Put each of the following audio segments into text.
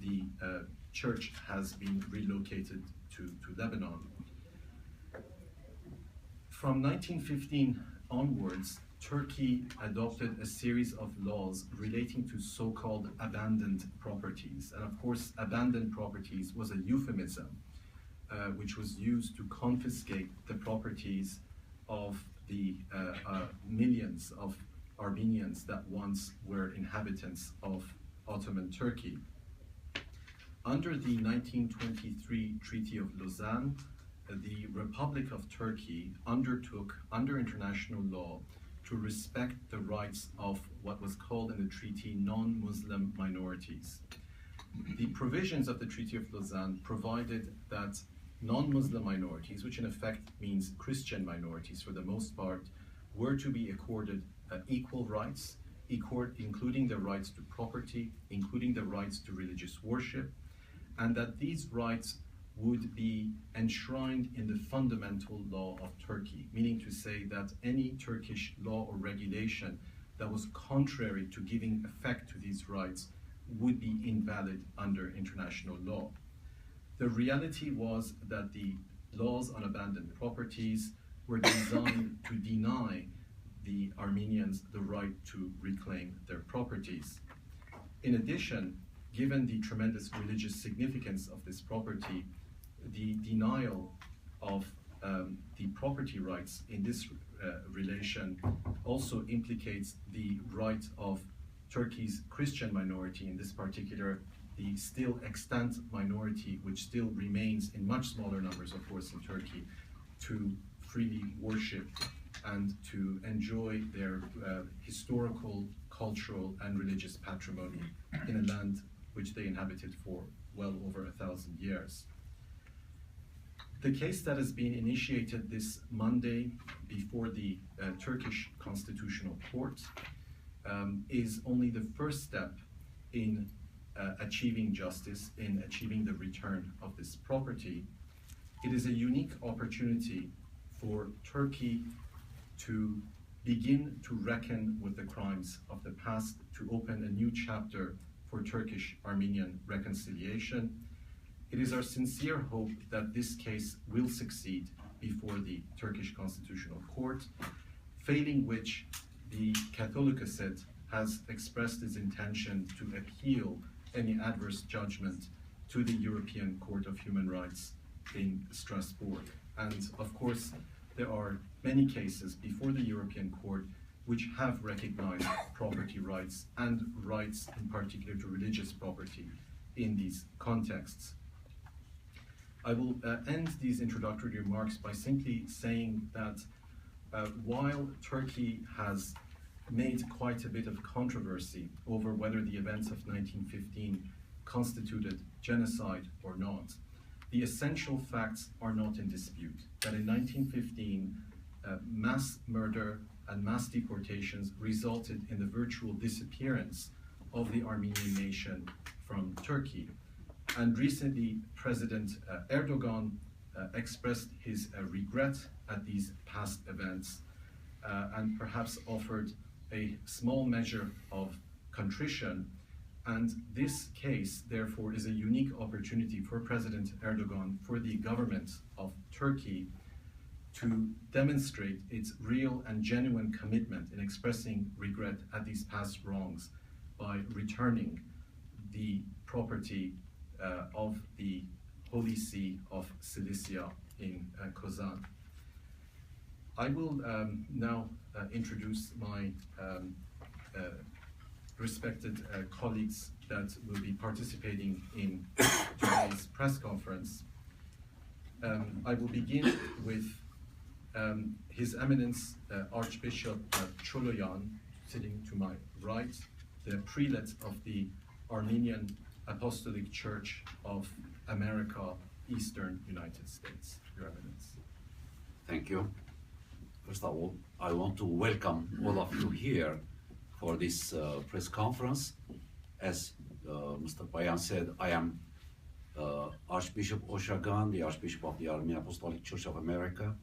the church has been relocated to Lebanon. From 1915 onwards, Turkey adopted a series of laws relating to so-called abandoned properties. And of course, abandoned properties was a euphemism which was used to confiscate the properties of the millions of Armenians that once were inhabitants of Ottoman Turkey. Under the 1923 Treaty of Lausanne, the Republic of Turkey undertook, under international law, to respect the rights of what was called in the treaty non-Muslim minorities. The provisions of the Treaty of Lausanne provided that non-Muslim minorities, which in effect means Christian minorities for the most part, were to be accorded equal rights, including the rights to property, including the rights to religious worship, and that these rights would be enshrined in the fundamental law of Turkey, meaning to say that any Turkish law or regulation that was contrary to giving effect to these rights would be invalid under international law. The reality was that the laws on abandoned properties were designed to deny the Armenians the right to reclaim their properties. In addition, given the tremendous religious significance of this property, the denial of the property rights in this relation also implicates the right of Turkey's Christian minority, in this particular, the still extant minority, which still remains in much smaller numbers, of course, in Turkey, to freely worship and to enjoy their historical, cultural, and religious patrimony in a land which they inhabited for well over 1,000 years. The case that has been initiated this Monday before the Turkish Constitutional Court is only the first step in achieving justice, in achieving the return of this property. It is a unique opportunity for Turkey to begin to reckon with the crimes of the past, to open a new chapter for Turkish-Armenian reconciliation. It is our sincere hope that this case will succeed before the Turkish Constitutional Court, failing which the Catholicosate has expressed its intention to appeal any adverse judgment to the European Court of Human Rights in Strasbourg. And of course, there are many cases before the European Court which have recognized property rights and rights in particular to religious property in these contexts. I will end these introductory remarks by simply saying that while Turkey has made quite a bit of controversy over whether the events of 1915 constituted genocide or not, the essential facts are not in dispute. That in 1915, mass murder and mass deportations resulted in the virtual disappearance of the Armenian nation from Turkey. And recently, President Erdogan expressed his regret at these past events and perhaps offered a small measure of contrition. And this case, therefore, is a unique opportunity for President Erdogan, for the government of Turkey, to demonstrate its real and genuine commitment in expressing regret at these past wrongs by returning the property of the Holy See of Cilicia in Kozan. I will now introduce my respected colleagues that will be participating in today's press conference. I will begin with His Eminence Archbishop Choloyan, sitting to my right, the Prelate of the Armenian Apostolic Church of America, Eastern United States. Your Eminence. Thank you. First of all, I want to welcome all of you here for this press conference. As Mr. Payam said, I am Archbishop Oshagan, the Archbishop of the Armenian Apostolic Church of America.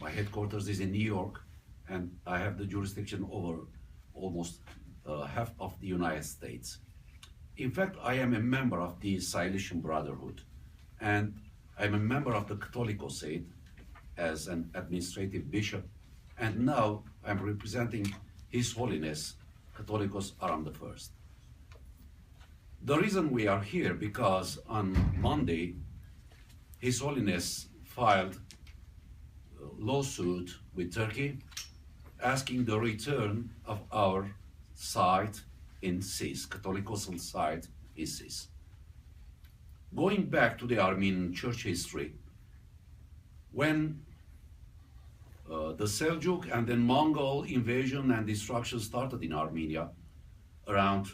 My headquarters is in New York, and I have the jurisdiction over almost half of the United States. In fact, I am a member of the Cilician Brotherhood, and I'm a member of the Catholicosate as an administrative bishop, and now I'm representing His Holiness Catholicos Aram I. The reason we are here because on Monday, His Holiness filed a lawsuit with Turkey asking the return of our site in Sis, Catholicosal site in Sis. Going back to the Armenian Church history, when the Seljuk and then Mongol invasion and destruction started in Armenia around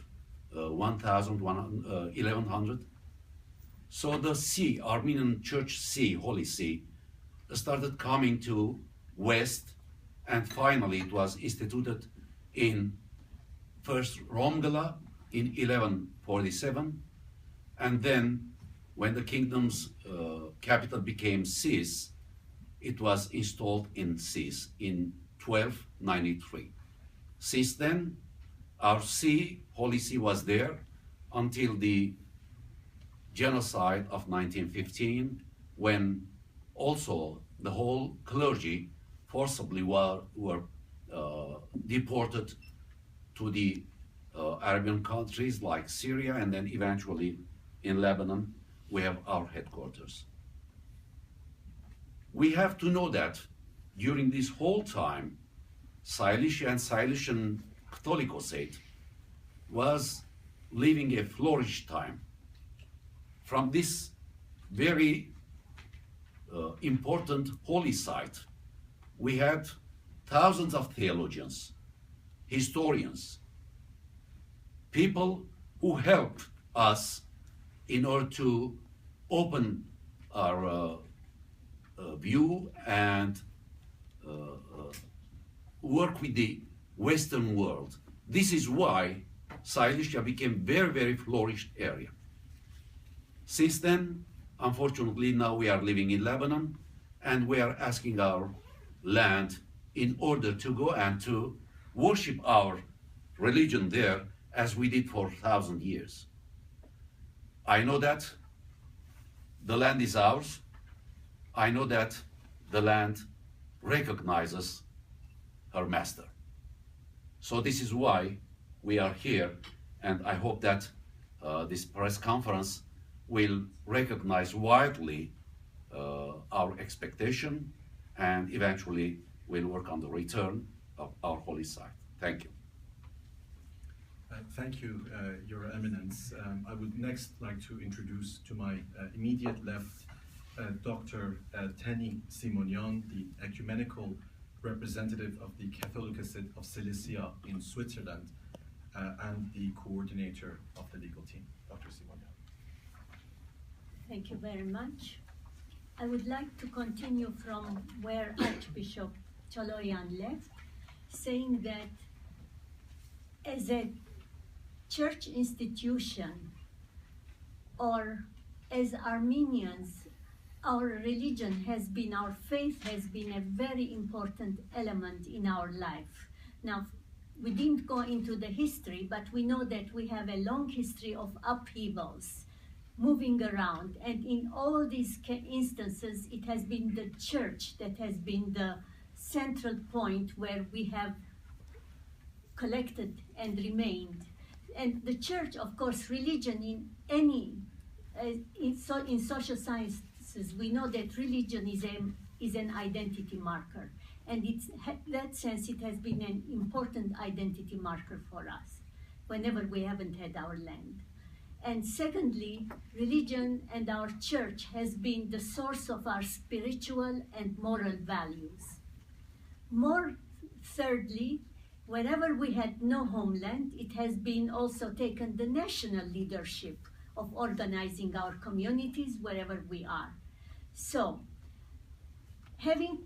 1100, so the See, Armenian Church See, Holy See, started coming to West, and finally it was instituted in first Romgala in 1147, and then when the kingdom's capital became Sis, it was installed in Sis in 1293. Since then, our See, Holy See was there until the genocide of 1915, when also the whole clergy forcibly were deported to the Arabian countries like Syria, and then eventually in Lebanon we have our headquarters. We have to know that during this whole time, Cilicia and Cilician Catholicosate was living a flourished time. From this very important holy site, we had thousands of theologians, historians, people who helped us in order to open our view and work with the Western world. This is why Cilicia became very, very flourished area. Since then, unfortunately, now we are living in Lebanon, and we are asking our land in order to go and to worship our religion there as we did for 1,000 years. I know that the land is ours. I know that the land recognizes her master. So this is why we are here, and I hope that this press conference will recognize widely our expectation, and eventually will work on the return of our holy site. Thank you. Thank you, Your Eminence. I would next like to introduce to my immediate left Dr. Teny Pirri-Simonian, the ecumenical representative of the Catholicosate of Cilicia in Switzerland, and the coordinator of the legal team. Dr. Simonian. Thank you very much. I would like to continue from where Archbishop Choloyan left, saying that as a church institution, or as Armenians, our religion has been, our faith has been a very important element in our life. Now, we didn't go into the history, but we know that we have a long history of upheavals, moving around, and in all these instances, it has been the church that has been the central point where we have collected and remained. And the church, of course, religion in any, in social sciences, we know that religion is an identity marker. And in that sense, it has been an important identity marker for us whenever we haven't had our land. And secondly, religion and our church has been the source of our spiritual and moral values. More thirdly, whenever we had no homeland, it has been also taken the national leadership of organizing our communities wherever we are. So, having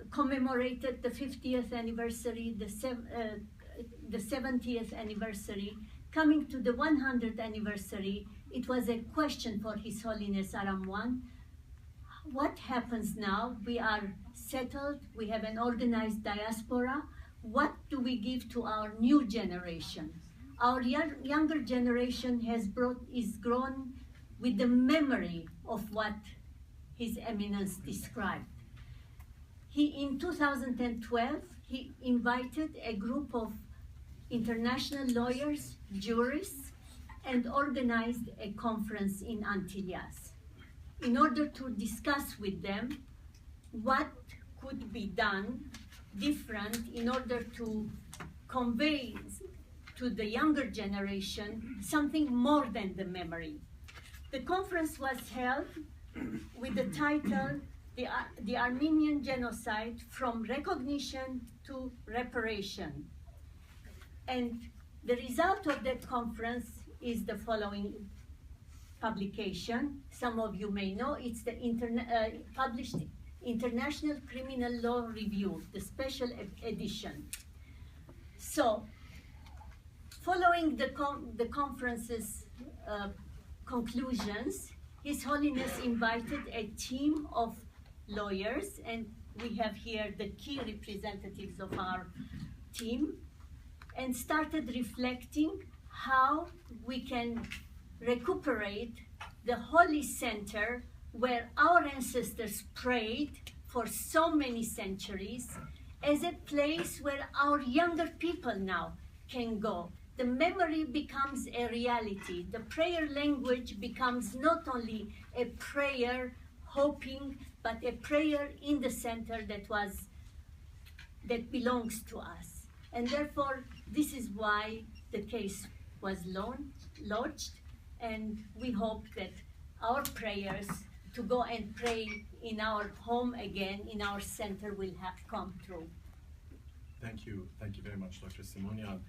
commemorated the 50th anniversary, the 70th anniversary, coming to the 100th anniversary, it was a question for His Holiness Aram I. What happens now? We are settled, we have an organized diaspora. What do we give to our new generation? our younger generation is grown with the memory of what His Eminence described. In 2012, he invited a group of international lawyers, jurists, and organized a conference in Antilles in order to discuss with them what could be done different in order to convey to the younger generation something more than the memory. The conference was held with the title, The Armenian Genocide from Recognition to Reparation. And the result of that conference is the following publication. Some of you may know, it's the published International Criminal Law Review, the special edition. So, following the conference's conclusions, His Holiness invited a team of lawyers, and we have here the key representatives of our team, and started reflecting how we can recuperate the holy center where our ancestors prayed for so many centuries as a place where our younger people now can go. The memory becomes a reality. The prayer language becomes not only a prayer hoping, but a prayer in the center that belongs to us. And therefore, this is why the case was lodged, and we hope that our prayers to go and pray in our home again, in our center, will have come true. Thank you very much, Dr. Simonian.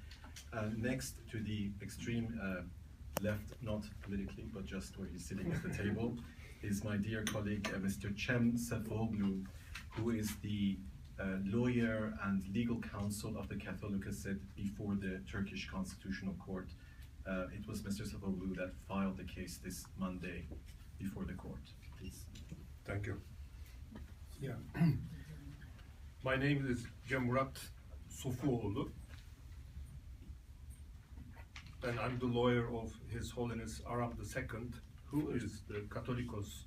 Next to the extreme left, not politically, but just where he's sitting at the table, is my dear colleague, Mr. Cem Sofuoglu, who is the lawyer and legal counsel of the Catholicosate before the Turkish Constitutional Court. It was Mr. Sofuoglu that filed the case this Monday before the court. Please. Thank you. Yeah. My name is Cem Sofuoglu, and I'm the lawyer of His Holiness Aram II, who is the Catholicos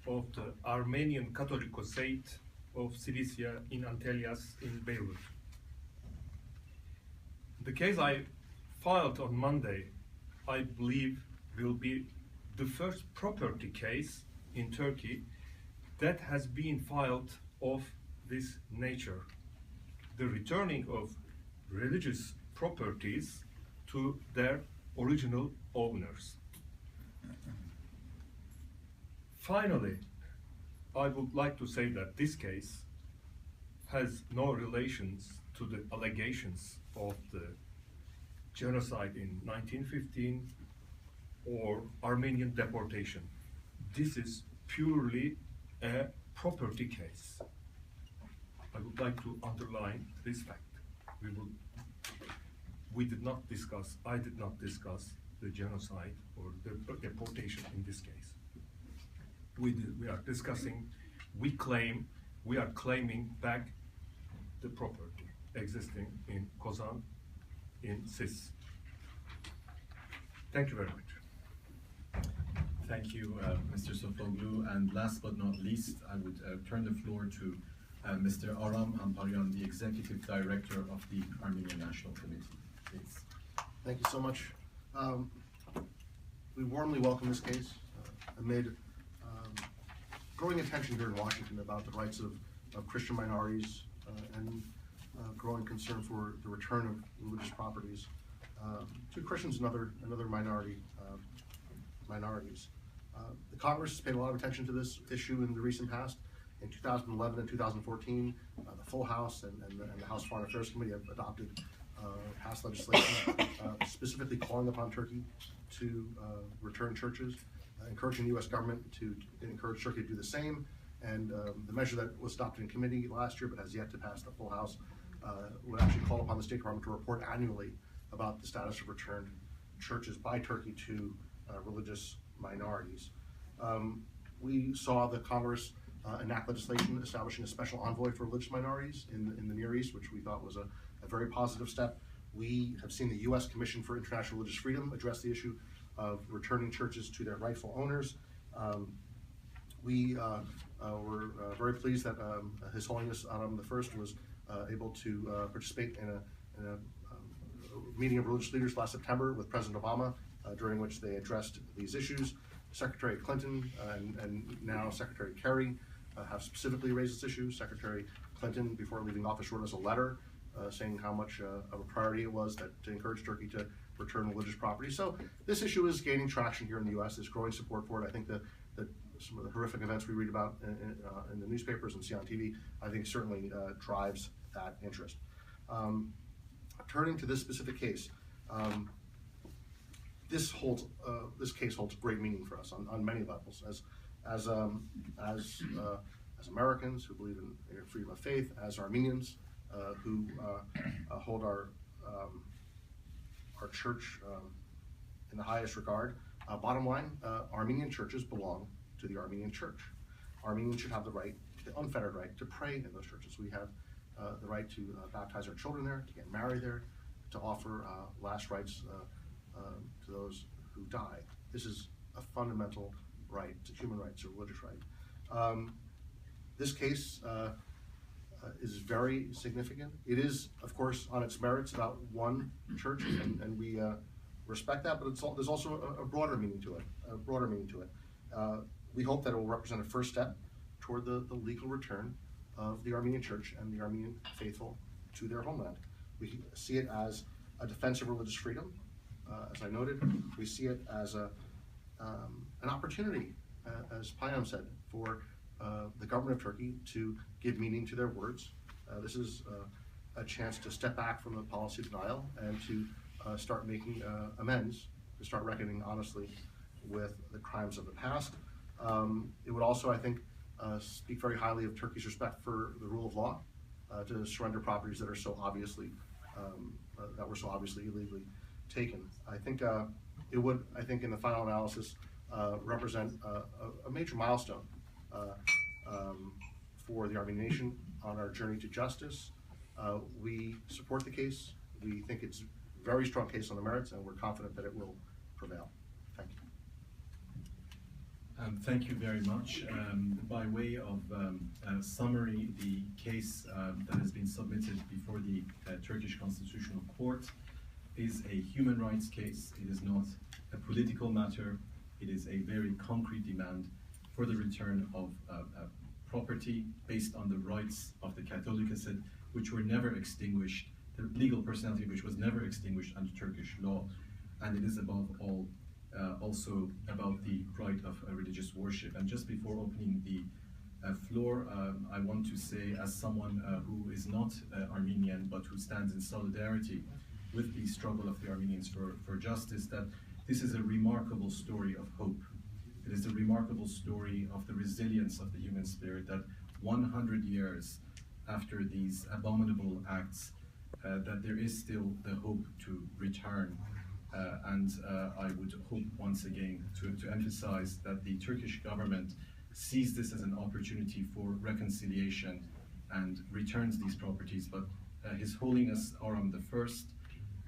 of the Armenian Catholicosate of Cilicia in Antilles in Beirut. The case I filed on Monday, I believe, will be the first property case in Turkey that has been filed of this nature. The returning of religious properties to their original owners. Finally, I would like to say that this case has no relations to the allegations of the genocide in 1915 or Armenian deportation. This is purely a property case. I would like to underline this fact. I did not discuss the genocide or the deportation in this case. We are claiming back the property existing in Kozan, in Sis. Thank you very much. Thank you, Mr. Sofuoglu. And last but not least, I would turn the floor to Mr. Aram Hamparian, the Executive Director of the Armenian National Committee. Please. Thank you so much. We warmly welcome this case amid growing attention here in Washington about the rights of Christian minorities and growing concern for the return of religious properties to Christians and other minorities. The Congress has paid a lot of attention to this issue in the recent past. In 2011 and 2014, the full House and the House Foreign Affairs Committee have passed legislation specifically calling upon Turkey to return churches, encouraging the U.S. government to encourage Turkey to do the same. And the measure that was adopted in committee last year but has yet to pass the full House would actually call upon the State Department to report annually about the status of returned churches by Turkey to religious minorities. We saw the Congress enact legislation establishing a special envoy for religious minorities in the Near East, which we thought was a very positive step. We have seen the U.S. Commission for International Religious Freedom address the issue of returning churches to their rightful owners. We were very pleased that His Holiness Aram I was able to participate in a meeting of religious leaders last September with President Obama, during which they addressed these issues. Secretary Clinton and now Secretary Kerry have specifically raised this issue. Secretary Clinton, before leaving office, wrote us a letter saying how much of a priority it was to encourage Turkey to return religious property. So this issue is gaining traction here in the U.S. There's growing support for it. I think that some of the horrific events we read about in the newspapers and see on TV, I think certainly drives that interest. Turning to this specific case, this case holds great meaning for us on many levels. As Americans who believe in freedom of faith, as Armenians who hold our church in the highest regard. Bottom line, Armenian churches belong to the Armenian Church. Armenians should have the right, the unfettered right, to pray in those churches. We have the right to baptize our children there, to get married there, to offer last rites to those who die. This is a fundamental right. It's a human right. It's a religious right. This case is very significant. It is, of course, on its merits about one church, and we respect that. But there's also a broader meaning to it. We hope that it will represent a first step toward the legal return of the Armenian Church and the Armenian faithful to their homeland. We see it as a defense of religious freedom. As I noted, we see it as an opportunity, as Payam said, for the government of Turkey to give meaning to their words. This is a chance to step back from the policy of denial and to start making amends, to start reckoning honestly with the crimes of the past. It would also, I think, speak very highly of Turkey's respect for the rule of law, to surrender properties that are so obviously were so obviously illegally taken. I think it would, in the final analysis, represent a major milestone for the Armenian nation on our journey to justice. We support the case. We think it's a very strong case on the merits, and we're confident that it will prevail. Thank you. Thank you very much. By way of summary, the case that has been submitted before the Turkish Constitutional Court is a human rights case. It is not a political matter. It is a very concrete demand for the return of property based on the rights of the Catholicosate, which were never extinguished, the legal personality which was never extinguished under Turkish law. And it is above all also about the right of religious worship. And just before opening the floor, I want to say, as someone who is not Armenian but who stands in solidarity with the struggle of the Armenians for justice, that this is a remarkable story of hope. It is a remarkable story of the resilience of the human spirit, that 100 years after these abominable acts, that there is still the hope to return. And I would hope once again to emphasize that the Turkish government sees this as an opportunity for reconciliation and returns these properties. But His Holiness Aram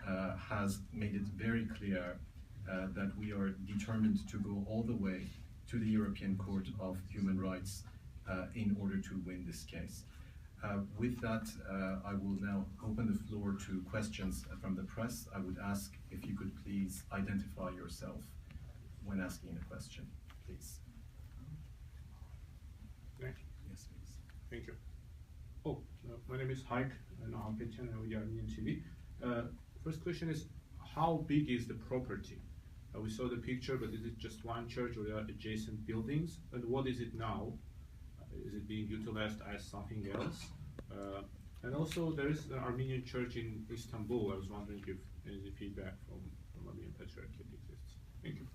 I has made it very clear that we are determined to go all the way to the European Court of Human Rights in order to win this case. With that, I will now open the floor to questions from the press. I would ask if you could please identify yourself when asking a question, please. Thank you. Yes, please. Thank you. My name is Hague, and I'm with Armenian TV. First question is, how big is the property? We saw the picture, but is it just one church or are adjacent buildings? And what is it now? Is it being utilized as something else? And also, there is an Armenian church in Istanbul. I was wondering if any feedback from Armenian Patriarchate exists. Thank you.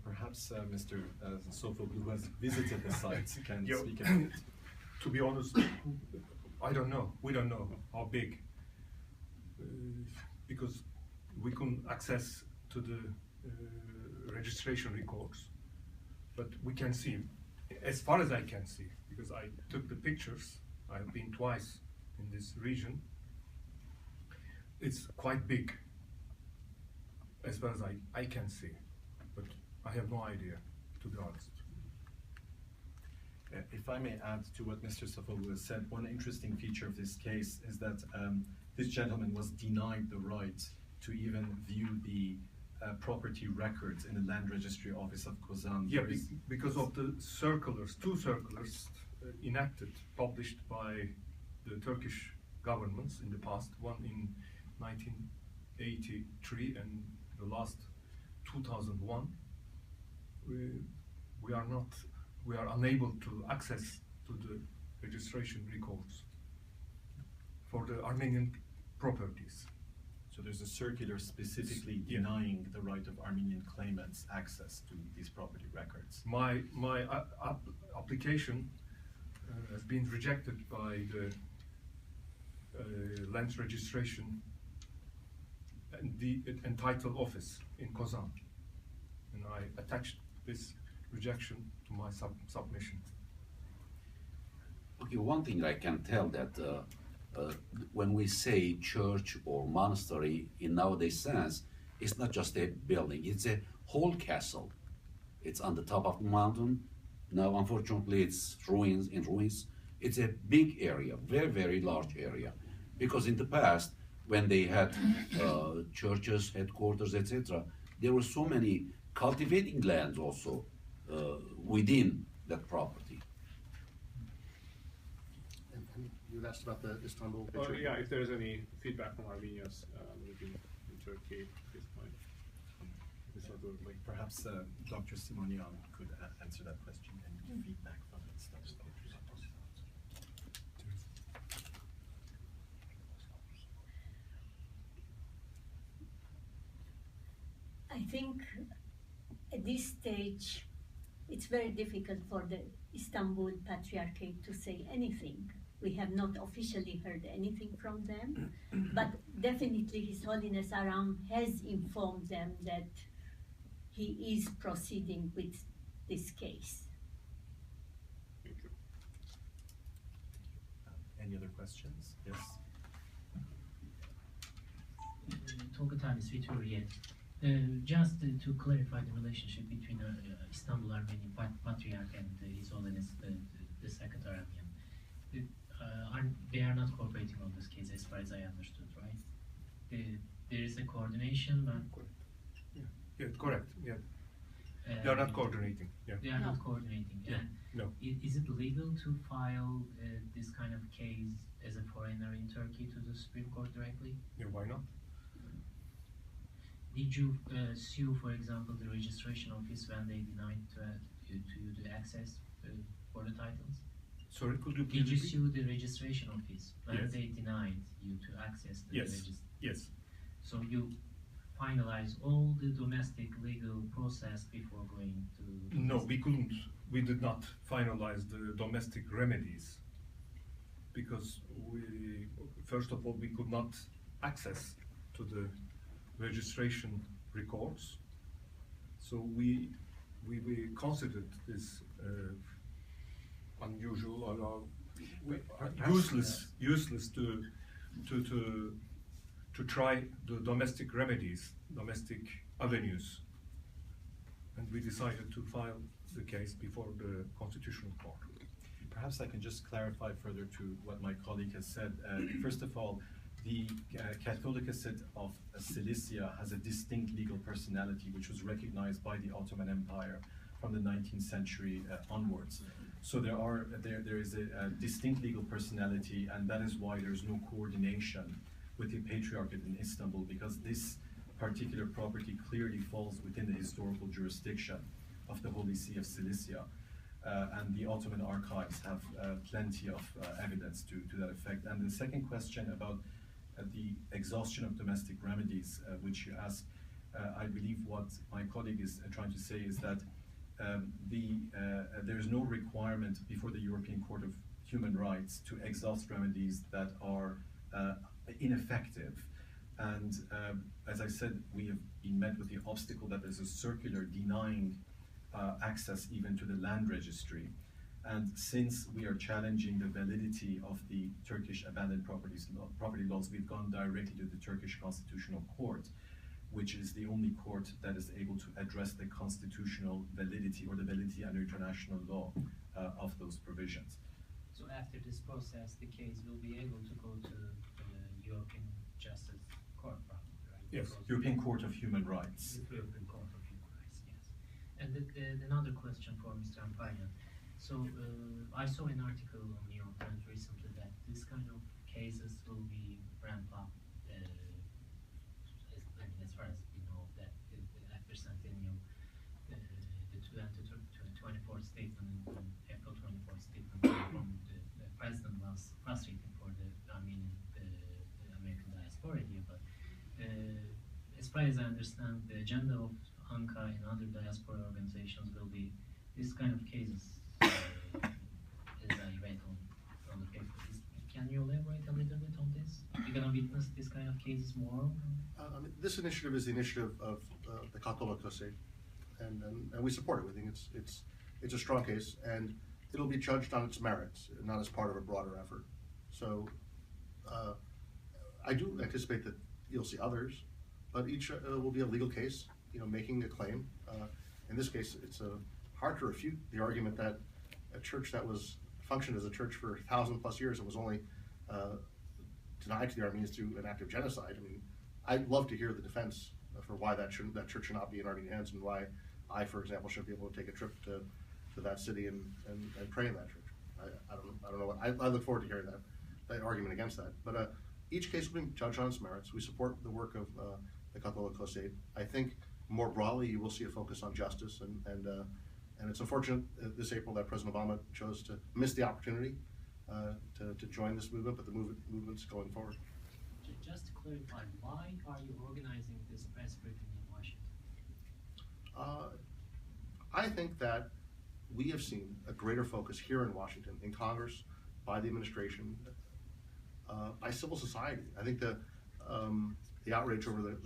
Perhaps Mr. Sofuoglu, who has visited the site, can speak about it. To be honest, I don't know. We don't know how big, because we couldn't access to the registration records. But we can see, as far as I can see, because I took the pictures. I've been twice in this region. it's quite big, as far as I can see, but I have no idea, to be honest. If I may add to what Mr. Sofuoglu has said, one interesting feature of this case is that this gentleman was denied the right to even view the property records in the Land Registry Office of Kozan. Yeah, because of the circulars, two circulars enacted, published by the Turkish governments in the past, one in 1983 and the last 2001. We are unable to access to the registration records for the Armenian properties. So there's a circular specifically denying the right of Armenian claimants access to these property records. My application has been rejected by the land registration and the entitled office in Kozan, and I attached this rejection to my submission. Okay, one thing I can tell that when we say church or monastery in nowadays sense, it's not just a building, it's a whole castle. It's on the top of the mountain. Now, unfortunately, it's in ruins. It's a big area, very, very large area. Because in the past, when they had churches, headquarters, etc., there were so many cultivating lands also within that property. And you asked about the Istanbul Oh, picture. yeah, if there's any feedback from Armenians living in Turkey at this point. Perhaps Dr. Simonian could answer that question and give feedback from it. I think at this stage, it's very difficult for the Istanbul Patriarchate to say anything. We have not officially heard anything from them, but definitely His Holiness Aram has informed them that he is proceeding with this case. Thank you. Any other questions? Yes. Tolga Teny Pirri-Simonian. Just to clarify the relationship between Istanbul Armenian Patriarch and His Holiness the Second Armenian. They are not cooperating on this case, as far as I understood, right? There is a coordination, but Yeah, correct. Yeah, they are not coordinating. Yeah. They are No. not coordinating. Yeah. And No. Is it legal to file this kind of case as a foreigner in Turkey to the Supreme Court directly? Yeah, why not? Did you sue, for example, the registration office when they denied to you the access for the titles? Sorry, could you Did please you repeat? sue the registration office when Yes. they denied you to access the Yes. register? Yes. So you finalize all the domestic legal process before going to... No, we couldn't. We did not finalize the domestic remedies because first of all, we could not access to the registration records. So we considered this unusual or useless to try the domestic remedies, domestic avenues, and we decided to file the case before the Constitutional Court. Perhaps I can just clarify further to what my colleague has said. First of all, the Catholicosate of Cilicia has a distinct legal personality which was recognized by the Ottoman Empire from the 19th century onwards. So there is a distinct legal personality, and that is why there's no coordination with the Patriarchate in Istanbul, because this particular property clearly falls within the historical jurisdiction of the Holy See of Cilicia. And the Ottoman archives have plenty of evidence to that effect. And the second question about the exhaustion of domestic remedies, which you asked, I believe what my colleague is trying to say is that there is no requirement before the European Court of Human Rights to exhaust remedies that are ineffective. And as I said, we have been met with the obstacle that there's a circular denying access even to the land registry. And since we are challenging the validity of the Turkish abandoned property laws, we've gone directly to the Turkish Constitutional Court, which is the only court that is able to address the constitutional validity or the validity under international law of those provisions. So after this process, the case will be able to go to the European Justice Court, probably, right? Yes. Because European Court of Human Rights. European Court of Human Rights, yes. And another question for Mr. Hamparian. So I saw an article on New York Times recently that this kind of cases will be ramped up. As far as we know, that after Centennial, the 24th statement, April 24th statement from the president was frustrating for the Armenian, the American diaspora here. But as far as I understand, the agenda of ANCA and other diaspora organizations will be this kind of cases. As I read on the paper. Can you elaborate a little bit on this? You're going to witness this kind of cases more? This initiative is the initiative of the Catholicosate, and we support it. We think it's a strong case, and it'll be judged on its merits, not as part of a broader effort. So I do anticipate that you'll see others, but each will be a legal case, making a claim. In this case, it's hard to refute the argument that a church that functioned as a church for 1,000+ years and was only denied to the Armenians through an act of genocide. I mean, I'd love to hear the defense for why that church should not be in Armenian hands, and why I, for example, should be able to take a trip to that city and pray in that church. I don't know. I look forward to hearing that argument against that. But each case will be judged on its merits. We support the work of the Catholicosate. I think more broadly, you will see a focus on justice, and it's unfortunate this April that President Obama chose to miss the opportunity to join this movement, but the movement's going forward. Just to clarify, why are you organizing this press briefing in Washington? I think that we have seen a greater focus here in Washington, in Congress, by the administration, by civil society. I think the outrage over the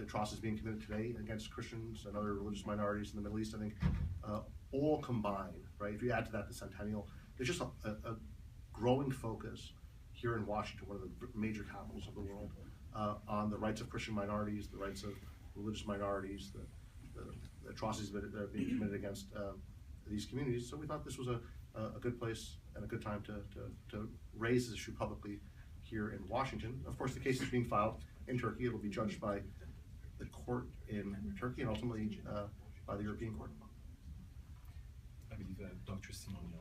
atrocities being committed today against Christians and other religious minorities in the Middle East, I think all combined, right? If you add to that the Centennial, there's just a growing focus here in Washington, one of the major capitals of the world, on the rights of Christian minorities, the rights of religious minorities, the atrocities that are being committed against these communities. So we thought this was a good place and a good time to raise this issue publicly here in Washington. Of course, the case is being filed in Turkey. It will be judged by the court in Turkey and ultimately by the European Court. I believe Dr. Simonian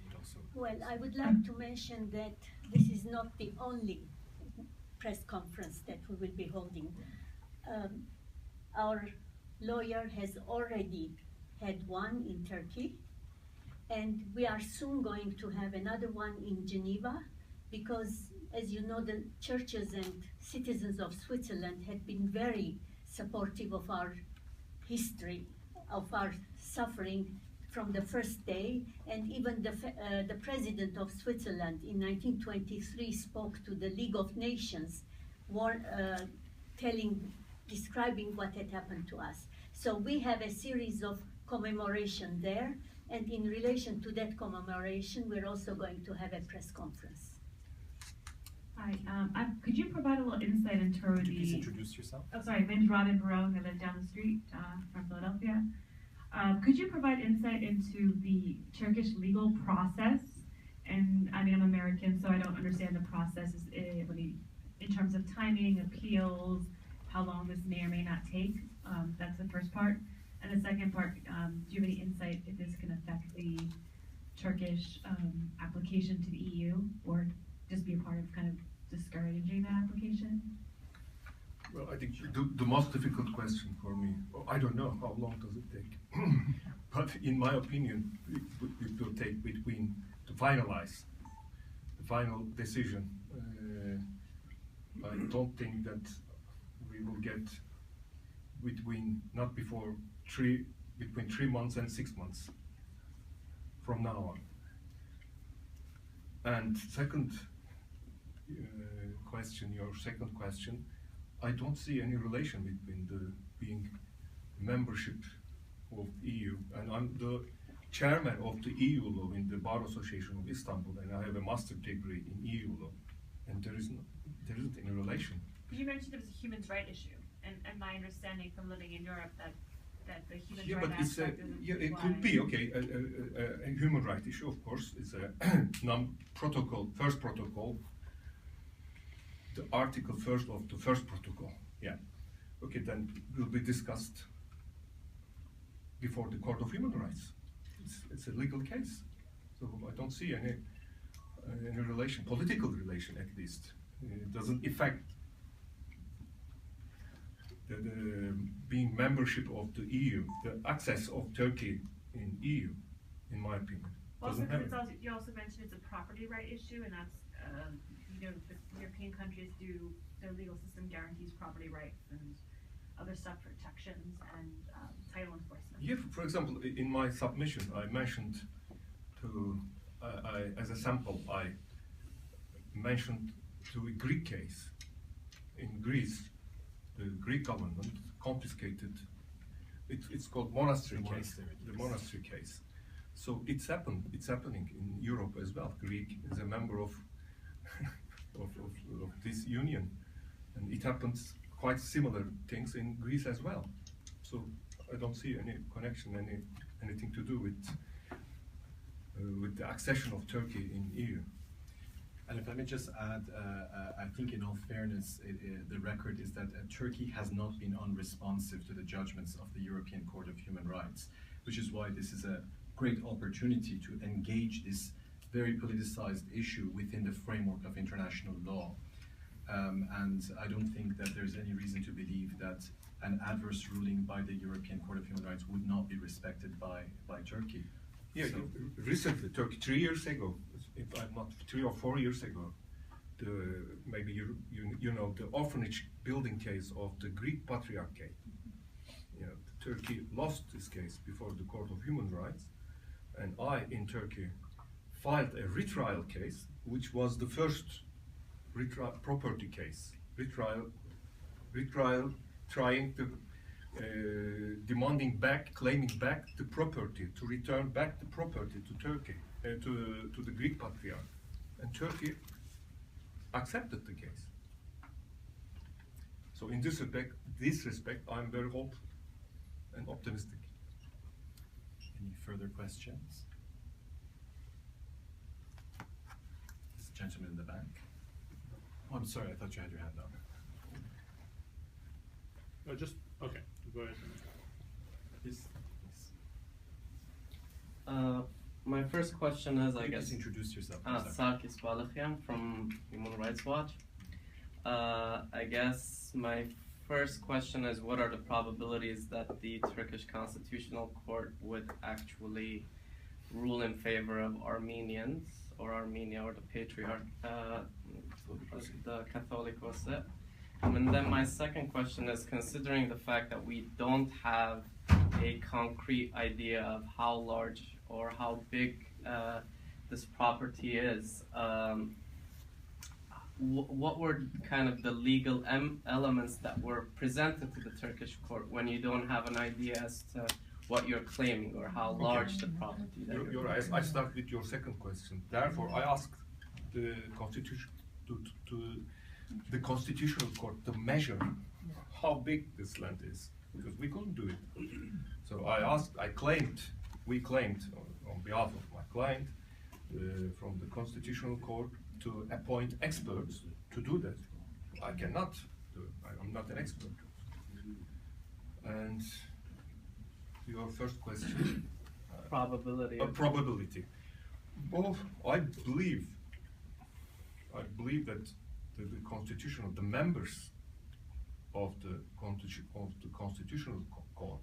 would also. Well, I would like to mention that this is not the only press conference that we will be holding. Our lawyer has already had one in Turkey, and we are soon going to have another one in Geneva, because, as you know, the churches and citizens of Switzerland have been very supportive of our history, of our suffering from the first day. And even the president of Switzerland in 1923 spoke to the League of Nations, describing what had happened to us. So we have a series of commemoration there, and in relation to that commemoration, we're also going to have a press conference. Hi, could you provide a little insight into Could you please introduce yourself? Oh, sorry, my name's Robin Barone. I live down the street from Philadelphia. Could you provide insight into the Turkish legal process? And I mean, I'm American, so I don't understand the process in terms of timing, appeals, how long this may or may not take. That's the first part. And the second part, do you have any insight if this can affect the Turkish application to the EU, or just be a part of kind of discouraging that application? Well, I think the most difficult question for me, I don't know how long does it take, but in my opinion, it will take to finalize the final decision. I don't think that we will get between 3 months and 6 months from now on. And second question, your second question, I don't see any relation between the being membership of EU, and chairman of the EU law in the Bar Association of Istanbul, and I have a master's degree in EU law, and there isn't any relation. You mentioned it was a human rights issue, and my understanding from living in Europe that the human Yeah, rights but it's aspect is it could be okay. A human rights issue, of course, is a first protocol, the article first of the first protocol. Yeah, okay, then will be discussed before the Court of Human Rights. It's a legal case, so I don't see any relation, political relation at least. It doesn't affect the being membership of the EU, the access of Turkey in EU, in my opinion. Also, you also mentioned it's a property right issue, and that's the European countries their legal system guarantees property rights and other stuff, protections and title enforcement. Yeah, for example, in my submission, I mentioned as a sample, I mentioned to a Greek case. In Greece, the Greek government confiscated, it's called monastery case, the monastery case. So it's happening in Europe as well. Greek is a member of of this union, and it happens quite similar things in Greece as well. So I don't see any connection, anything to do with the accession of Turkey in EU. And if I may just add, I think in all fairness, the record is that Turkey has not been unresponsive to the judgments of the European Court of Human Rights, which is why this is a great opportunity to engage this very politicized issue within the framework of international law. And I don't think that there's any reason to believe that an adverse ruling by the European Court of Human Rights would not be respected by Turkey. Yeah, So, recently, Turkey, 3 years ago, if I'm not 3 or 4 years ago, maybe you know the orphanage building case of the Greek Patriarchate. You know, Turkey lost this case before the Court of Human Rights, and I, in Turkey, filed a retrial case, which was the first property case. Retrial trying to claiming back the property, to return back the property to Turkey, to the Greek Patriarch, and Turkey accepted the case. So in this respect, I'm very hopeful and optimistic. any further questions? This gentleman in the back. Oh, I'm sorry, I thought you had your hand up. No, just, okay, go ahead. Please. My first question is, I guess, Please introduce yourself. I'm sorry. Sarkis Balakian from Human Rights Watch. I guess my first question is, what are the probabilities that the Turkish Constitutional Court would actually rule in favor of Armenians, or Armenia, or the Patriarch, the Catholicosate? And then my second question is, considering the fact that we don't have a concrete idea of how large or how big this property is, what were kind of the legal elements that were presented to the Turkish court when you don't have an idea as to what you're claiming or how large the property that You're right. I start with your second question. Therefore, I asked the Constitution the Constitutional Court to measure how big this land is, because we couldn't do it. So we claimed on behalf of my client from the Constitutional Court to appoint experts to do that. I cannot do it. I'm not an expert. And your first question? probability. Probability. Well, I believe that the members of the Constitutional Court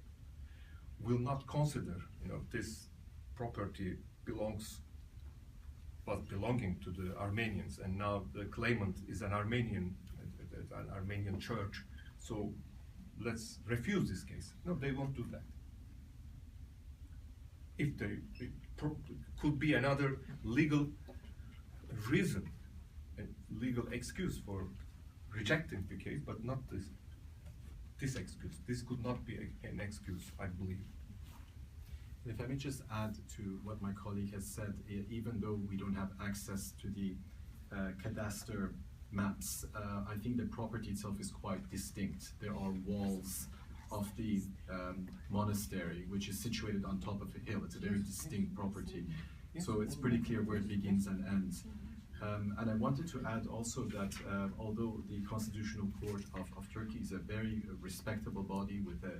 will not consider, this property belonging to the Armenians, and now the claimant is an Armenian church. So let's refuse this case. No, they won't do that. If it could be another legal reason, a legal excuse for rejecting the case, but not this excuse. This could not be an excuse, I believe. If I may just add to what my colleague has said, even though we don't have access to the cadastre maps, I think the property itself is quite distinct. There are walls of the monastery, which is situated on top of a hill. It's a very distinct property. So it's pretty clear where it begins and ends. And I wanted to add also that although the Constitutional Court of Turkey is a very respectable body with a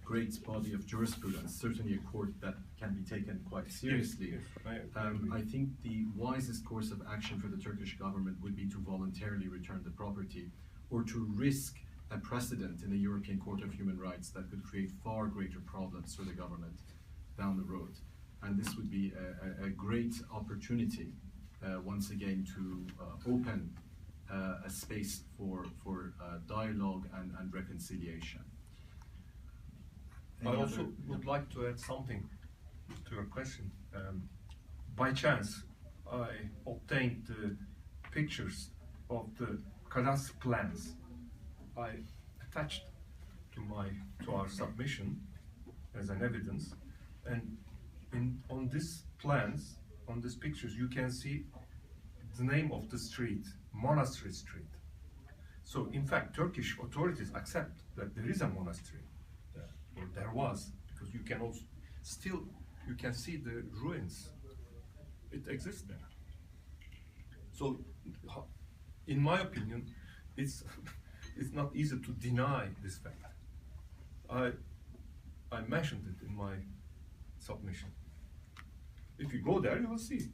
great body of jurisprudence, certainly a court that can be taken quite seriously. I think the wisest course of action for the Turkish government would be to voluntarily return the property, or to risk a precedent in the European Court of Human Rights that could create far greater problems for the government down the road. And this would be a great opportunity, once again, to open a space for dialogue and reconciliation. I also would like to add something to your question. By chance, I obtained the pictures of the cadastre plans. I attached to our submission as an evidence, and on these plans, on these pictures, you can see the name of the street, Monastery Street. So, in fact, Turkish authorities accept that there is a monastery. Or there was, because you can also you can see the ruins. It exists there. So, in my opinion, it's not easy to deny this fact. I mentioned it in my submission. If you go there, you will see.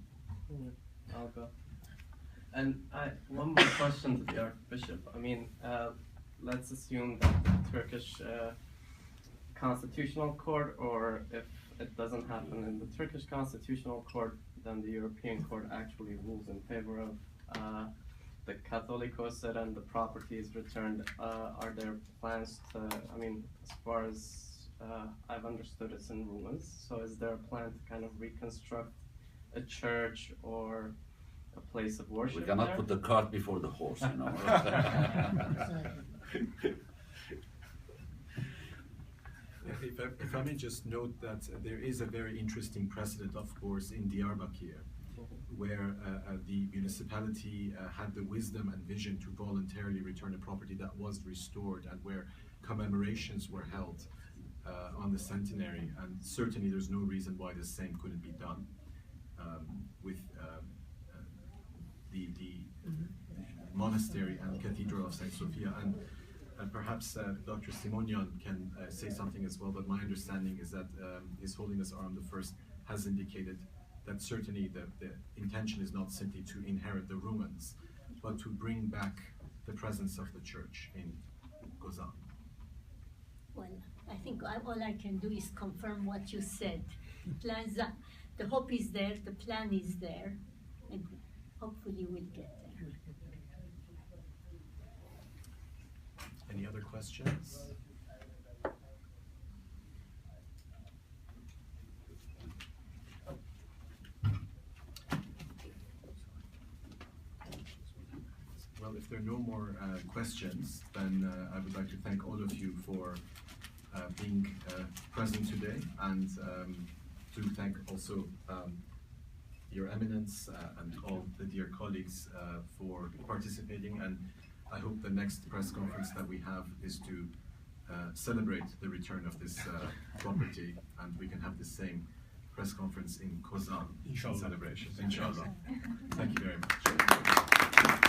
I'll go. And one more question to the Archbishop. I mean, let's assume that the Turkish Constitutional Court, or if it doesn't happen in the Turkish Constitutional Court, then the European Court actually rules in favor of the Catholicosate and the property is returned. Are there plans to, I mean, as far as I've understood, it's in ruins, so is there a plan to kind of reconstruct a church or a place of worship? We cannot there? put the cart before the horse, you know. If I may just note that there is a very interesting precedent, of course, in Diyarbakir, where the municipality had the wisdom and vision to voluntarily return a property that was restored, and where commemorations were held on the centenary. And certainly there's no reason why the same couldn't be done with the monastery and cathedral of St. Sophia. And perhaps Dr. Simonian can say something as well, but my understanding is that His Holiness Aram I has indicated that certainly the intention is not simply to inherit the ruins, but to bring back the presence of the church in Kozan. Well, I think all I can do is confirm what you said. The hope is there, the plan is there, and hopefully we'll get there. Any other questions? Well, if there are no more questions, then I would like to thank all of you for being present today, and to thank also Your Eminence and all the dear colleagues for participating. And I hope the next press conference that we have is to celebrate the return of this property, and we can have the same press conference in Kozan in celebration. Inshallah. Thank you very much.